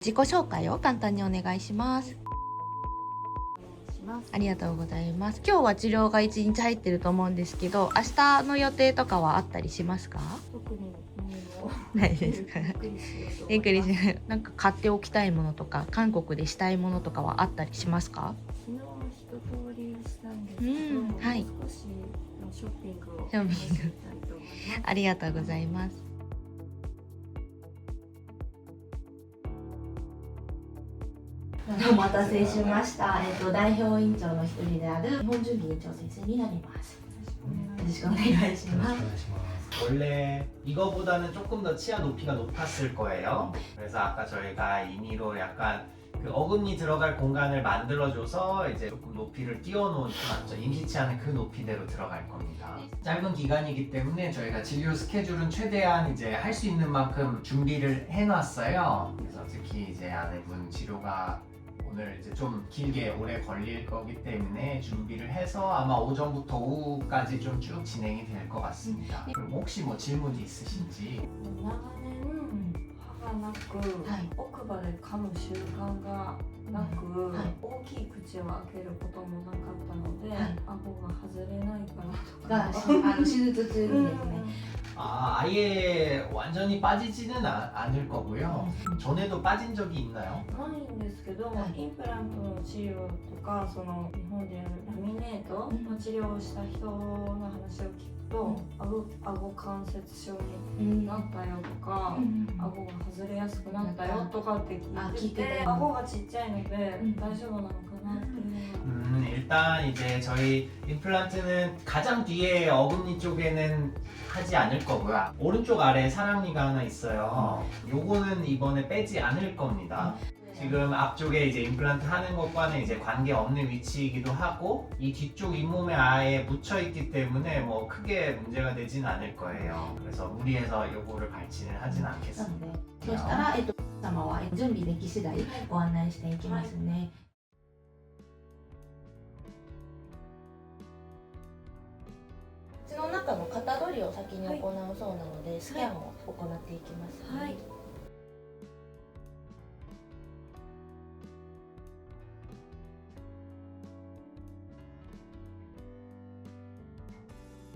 自己紹介を簡単にお願いします。ありがとうございます。今日は治療が1日入ってると思うんですけど、明日の予定とかはあったりしますか？特に何もないですか？びっくりしない。なんか買っておきたいものとか、韓国でしたいものとかはあったりしますか？昨日一通りしたんですけど、はい。少しショッピングをショッピングしてみたいと思います。ありがとうございます。お待たせしました。代表委員長の一人である日本準備委員長先生になります。よろしくお願いします。 원래 이거보다는 조금 더 치아 높이가 높았을 거예요. 그래서 아까 저희가 임의로 약간 그 어금니 들어갈 공간을 만들어줘서 이제 조금 높이를 띄워놓은 맞죠? 임시 치아는 그 높이대로 들어갈 겁니다. 짧은 기간이기 때문에 저희가 진료 스케줄은 최대한 이제 할 수 있는 만큼 준비를 해놨어요. 그래서 특히 이제 아내분 치료가 오늘 이제 좀 길게 오래 걸릴 거기 때문에 준비를 해서 아마 오전부터 오후까지 좀 쭉 진행이 될 것 같습니다. 그럼 혹시 뭐 질문이 있으신지? 長年歯がなく、奥歯で噛む習慣がなく、大きい口を開けることもなかったので、顎が外れないかなとか。手術中にですね。 아예 완전히 빠지지는 않을 거고요. 전에도 빠진 적이 있나요? ないんですけど、インプラントの治療とか、その日本でやるラミネートの治療をした人の話を聞くと、顎関節症になったよとか、顎が外れやすくなったよとかって聞いてて、顎がちっちゃいので大丈夫なのかなっていうのが。 일단 이제 저희 임플란트는 가장 뒤에 어금니 쪽에는 하지 않을 거고요. 오른쪽 아래에 사랑니가 하나 있어요. 요거는 이번에 빼지 않을 겁니다. 지금 앞쪽에 이제 임플란트 하는 것과는 이제 관계 없는 위치이기도 하고 이 뒤쪽 잇몸에 아예 묻혀 있기 때문에 뭐 크게 문제가 되진 않을 거예요. 그래서 무리해서 요거를 발치를 하진 않겠습니다. そしたら、様は準備でき次第ご案内していきますね。口の中の型取りを先に行うそうなので、スキャンを行っていきますね。はい。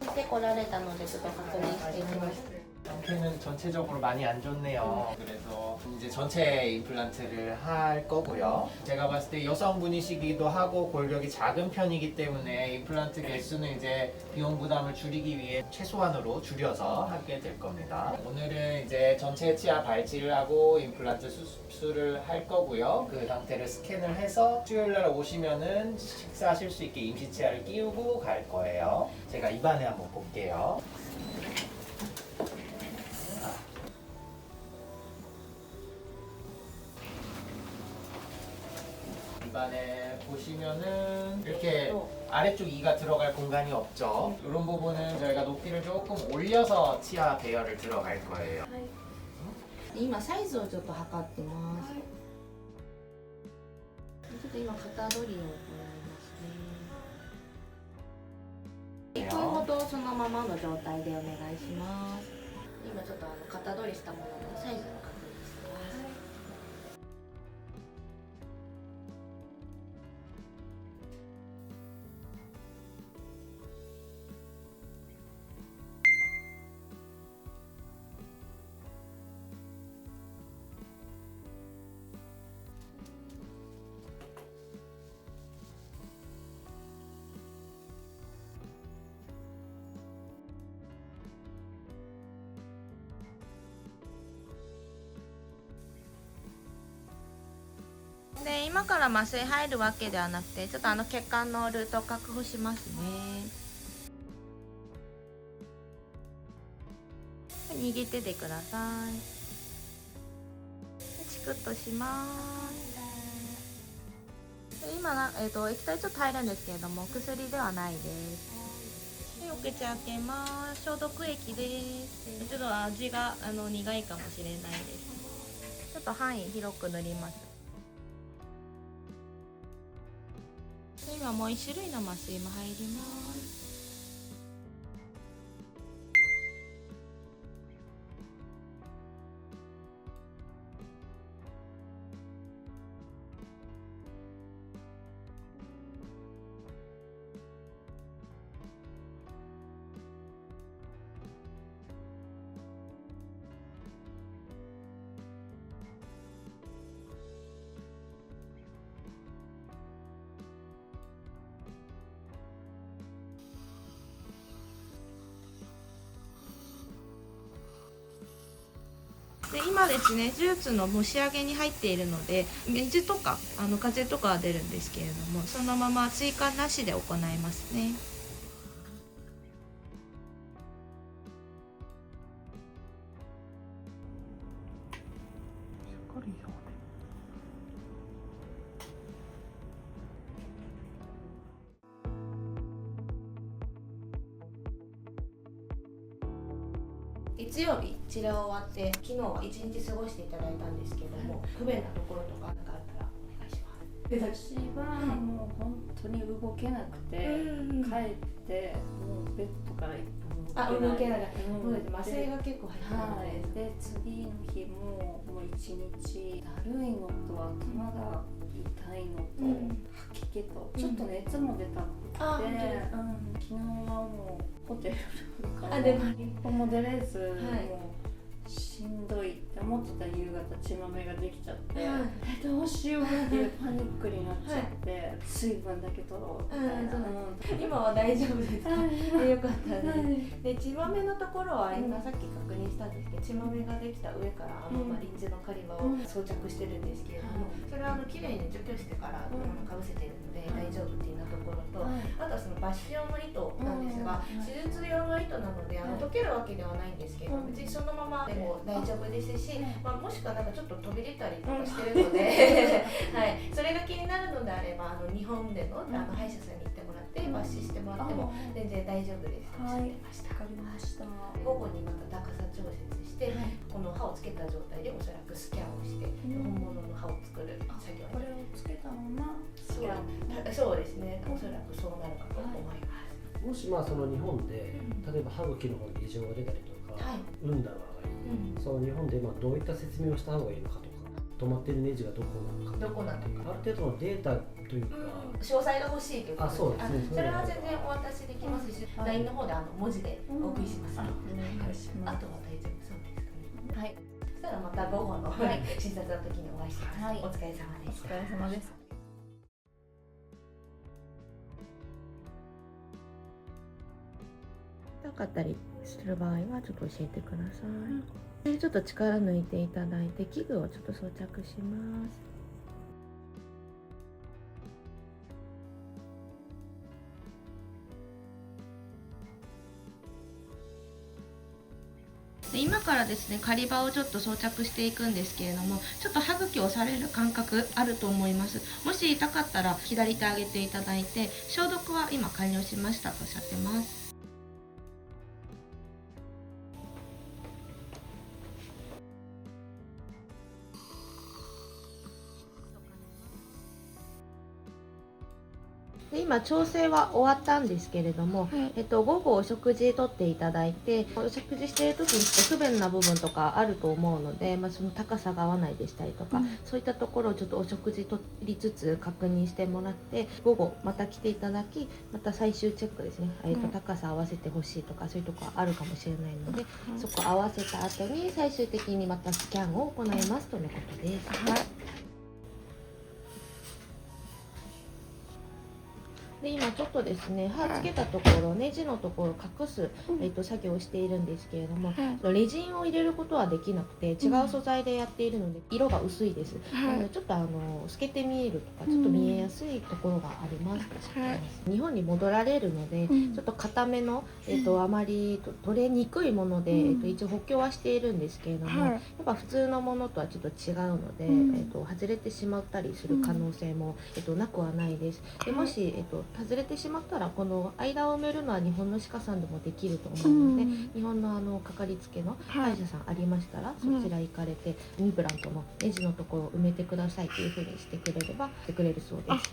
してこられたのでちょっと確認していきます。 상태는 전체적으로 많이 안 좋네요. 그래서 이제 전체 임플란트를 할 거고요. 제가 봤을 때 여성분이시기도 하고 골격이 작은 편이기 때문에 임플란트 개수는 이제 비용 부담을 줄이기 위해 최소한으로 줄여서 하게 될 겁니다. 오늘은 이제 전체 치아 발치를 하고 임플란트 수술을 할 거고요. 그 상태를 스캔을 해서 수요일날 오시면은 식사하실 수 있게 임시 치아를 끼우고 갈 거예요. 제가 입안에 한번 볼게요. 입안에 보시면은 이렇게 아래쪽 이가 들어갈 공간이 없죠. 이런 부분은 저희가 높이를 조금 올려서 치아 배열을 들어갈 거예요. 今サイズをちょっと測ってます。ちょっと今型取りを行いますね。1分ほどそのままの状態でお願いします。今ちょっと型取りしたもののサイズの確認してます。 で今から麻酔入るわけではなくて、ちょっと血管のルートを確保しますね。握っててください。チクッとします。今液体ちょっと入るんですけれども、薬ではないです。でお口開けます。消毒液です。ちょっと味が苦いかもしれないです。ちょっと範囲広く塗ります。 今もう1種類の麻酔も入ります。今ですね手術のもう仕上げに入っているので水とか風とかは出るんですけれども、そのまま追加なしで行いますね。月曜日治療終わって昨日は一日過ごしていただいたんですけども、不便なところとかなんかあったらお願いします。私はもう本当に動けなくて、帰ってもうベッドから一歩動けない。麻酔が結構入ってるので、で次の日ももう一日だるいのと頭が痛いのと、吐き気とちょっと熱も出たって、昨日はもうホテルも出れず、もうしんどいって思ってた夕方血まめができちゃって、どうしようっていうパニックになっちゃって、水分だけ取ろうみたいな、今は大丈夫ですか？よかったですで、血まめのところは今さっき確認したんですけど、血まめができた上からリンズのカリバを装着してるんですけれども、それは綺麗に除去してからかぶせているので大丈夫っていうようなところと、あとはその抜歯用の糸なんですが、手術用の糸なので溶けるわけではないんですけど、別にそのままでも大丈夫ですし、もしくはなんかちょっと飛び出たりとかしてるので、それが気になるのであれば日本での歯医者さんに行ってもらって抜歯してもらっても全然大丈夫ですとおっしゃってました。わかりました。午後にまた高さ調節して、この歯をつけた状態でおそらくスキャンをして、本物の歯を作る作業に。これをつけたままスキャン。そうですね。おそらくそうなるかと思います。もしその日本で、例えば歯茎の方に異常が出たりとか、産んだ場合、その日本でどういった説明をした方がいいのかとか、止まってるネジがどこなのか、ある程度のデータというか、詳細が欲しいというか、そうですね。それは全然お渡しできますし、LINE の方で文字でお送りします。あとは大丈夫そうですかね。はい。そしたらまた午後の診察の時にお会いします。お疲れ様です。お疲れ様です。痛かったりする場合はちょっと教えてください。ちょっと力抜いていただいて器具をちょっと装着します。で今からですね仮歯をちょっと装着していくんですけれども、ちょっと歯茎をされる感覚あると思います。もし痛かったら左手上げていただいて、消毒は今完了しましたとおっしゃってます。で今調整は終わったんですけれども、午後お食事とっていただいて、お食事している時にちょっと不便な部分とかあると思うので、その高さが合わないでしたりとか、そういったところをちょっとお食事とりつつ確認してもらって、午後また来ていただき、また最終チェックですね、高さ合わせてほしいとかそういうところあるかもしれないので、そこ合わせた後に最終的にまたスキャンを行いますとのことです。で今ちょっとですね歯つけたところ、ネジのところ隠す、作業をしているんですけれども、レジンを入れることはできなくて違う素材でやっているので色が薄いです、なのでちょっと透けて見えるとかちょっと見えやすいところがあります、日本に戻られるので、ちょっと固めの、あまり取れにくいもので、一応補強はしているんですけれども、やっぱ普通のものとはちょっと違うので、外れてしまったりする可能性も、なくはないです。でもし、外れてしまったらこの間を埋めるのは日本の歯科さんでもできると思うので、日本のかかりつけの歯医者さんありましたら、そちら行かれてインプラントのネジのところを埋めてくださいというふうにしてくれればしてくれるそうです。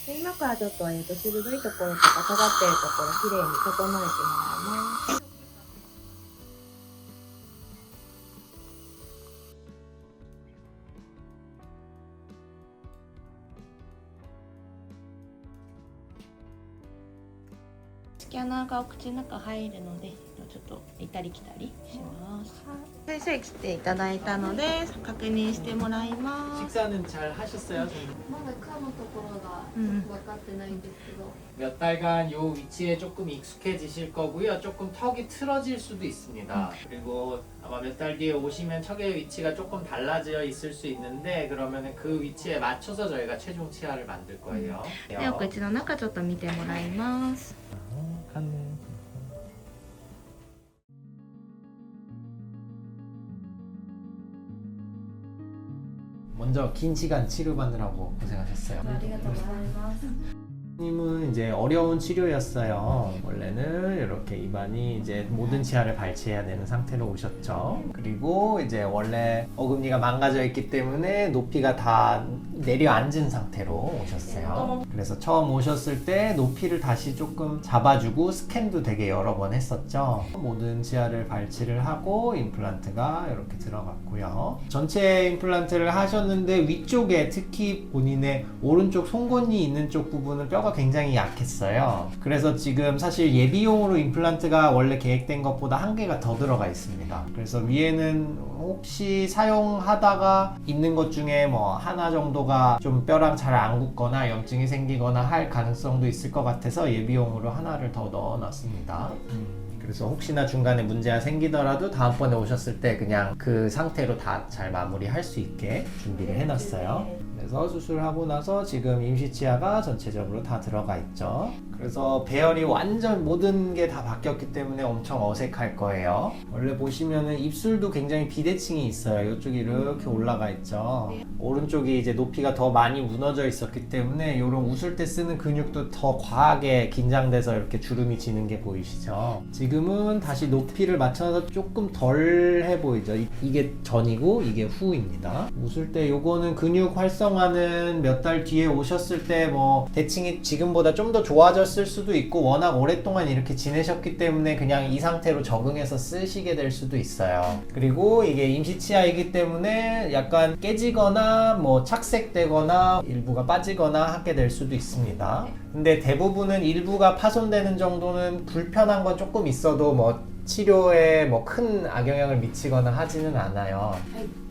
で今からちょっと、鋭いところとか尖っているところきれいに整えてもらいます。スキャナーがお口の中入るので、ちょっちょっと行ったり来たりします。先生来ていただいたので確認してもらいます。 식사는 잘 하셨어요? まだ科のところが分かってないんですけど、 몇 달간 요 위치에 조금 익숙해지실 거고요. 조금 턱이 틀어질 수도 있습니다. 그리고 아마 몇 달 뒤에 오시면 턱의 위치가 조금 달라져 있을 수 있는데 그러면은 그 위치에 맞춰서 저희가 최종 치아를 만들 거예요. でお口の中ちょっと見てもらいます。 먼저 긴 시간 치료받느라고 고생하셨어요. ありがとうございます。 님은 이제 어려운 치료였어요. 원래는 이렇게 입안이 이제 모든 치아를 발치해야 되는 상태로 오셨죠. 그리고 이제 원래 어금니가 망가져 있기 때문에 높이가 다 내려앉은 상태로 오셨어요. 그래서 처음 오셨을 때 높이를 다시 조금 잡아주고 스캔도 되게 여러 번 했었죠. 모든 치아를 발치를 하고 임플란트가 이렇게 들어갔고요. 전체 임플란트를 하셨는데 위쪽에 특히 본인의 오른쪽 송곳니 있는 쪽 부분은 뼈가 굉장히 약했어요. 그래서 지금 사실 예비용으로 임플란트가 원래 계획된 것보다 한 개가 더 들어가 있습니다. 그래서 위에는 혹시 사용하다가 있는 것 중에 뭐 하나 정도가 좀 뼈랑 잘 안 굳거나 염증이 생기거나 할 가능성도 있을 것 같아서 예비용으로 하나를 더 넣어놨습니다. 그래서 혹시나 중간에 문제가 생기더라도 다음번에 오셨을 때 그냥 그 상태로 다 잘 마무리할 수 있게 준비를 해놨어요. 그래서 수술하고 나서 지금 임시치아가 전체적으로 다 들어가 있죠. 그래서 배열이 완전 모든 게 다 바뀌었기 때문에 엄청 어색할 거예요. 원래 보시면은 입술도 굉장히 비대칭이 있어요. 이쪽이 이렇게 올라가 있죠. 오른쪽이 이제 높이가 더 많이 무너져 있었기 때문에 이런 웃을 때 쓰는 근육도 더 과하게 긴장돼서 이렇게 주름이 지는 게 보이시죠? 지금은 다시 높이를 맞춰서 조금 덜해 보이죠? 이게 전이고 이게 후입니다. 웃을 때 요거는 근육 활성화는 몇 달 뒤에 오셨을 때 뭐 대칭이 지금보다 좀 더 좋아졌을 수도 있고 워낙 오랫동안 이렇게 지내셨기 때문에 그냥 이 상태로 적응해서 쓰시게 될 수도 있어요. 그리고 이게 임시치아이기 때문에 약간 깨지거나 뭐 착색되거나 일부가 빠지거나 하게 될 수도 있습니다. 근데 대부분은 일부가 파손되는 정도는 불편한 건 조금 있어도 뭐 치료에 뭐 큰 악영향을 미치거나 하지는 않아요.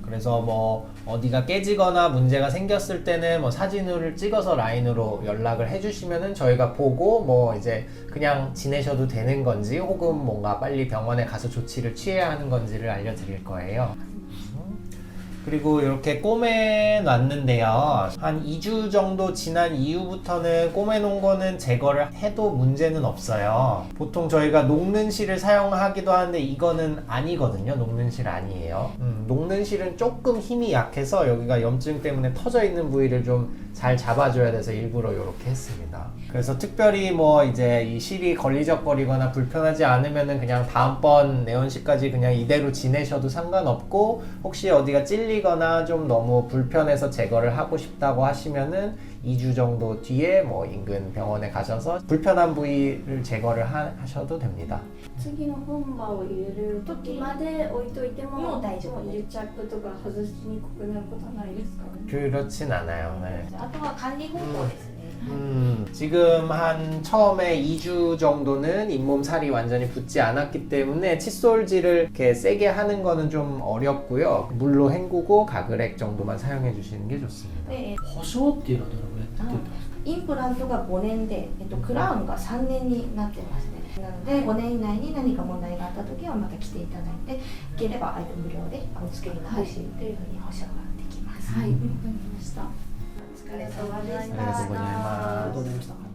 그래서 뭐 어디가 깨지거나 문제가 생겼을 때는 뭐 사진을 찍어서 라인으로 연락을 해주시면은 저희가 보고 뭐 이제 그냥 지내셔도 되는 건지 혹은 뭔가 빨리 병원에 가서 조치를 취해야 하는 건지를 알려드릴 거예요. 그리고 이렇게 꼬매 놨는데요. 한 2주 정도 지난 이후부터는 꼬매 놓은 거는 제거를 해도 문제는 없어요. 보통 저희가 녹는 실을 사용하기도 하는데 이거는 아니거든요. 녹는 실 아니에요. 녹는 실은 조금 힘이 약해서 여기가 염증 때문에 터져 있는 부위를 좀 잘 잡아줘야 돼서 일부러 이렇게 했습니다. 그래서 특별히 뭐 이제 이 실이 걸리적거리거나 불편하지 않으면은 그냥 다음번 내원식까지 그냥 이대로 지내셔도 상관없고 혹시 어디가 찔리거나 좀 너무 불편해서 제거를 하고 싶다고 하시면은 2주 정도 뒤에 뭐 인근 병원에 가셔서 불편한 부위를 제거를 하셔도 됩니다. 次の本場を入れる時まで置いといてももう大丈夫です。癒着とか外しにくくなることはないですか？ 그렇진 않아요. 네. あとは管理方法ですね。 지금 한 처음에 2주 정도는 잇몸 살이 완전히 붙지 않았기 때문에 칫솔질을 이렇게 세게 하는 거는 좀 어렵고요. 물로 헹구고 가글액 정도만 사용해 주시는 게 좋습니다. で保証っていうのはどのぐらいって言ってたんですか？インプラントが5年で、クラウンが3年になってますね。なので5年以内に何か問題があった時はまた来ていただいて、いければ無料でお付けになるしというふうに保証ができます。はい、わかりました。お疲れ様でした。ありがとうございます。ありがとうございました。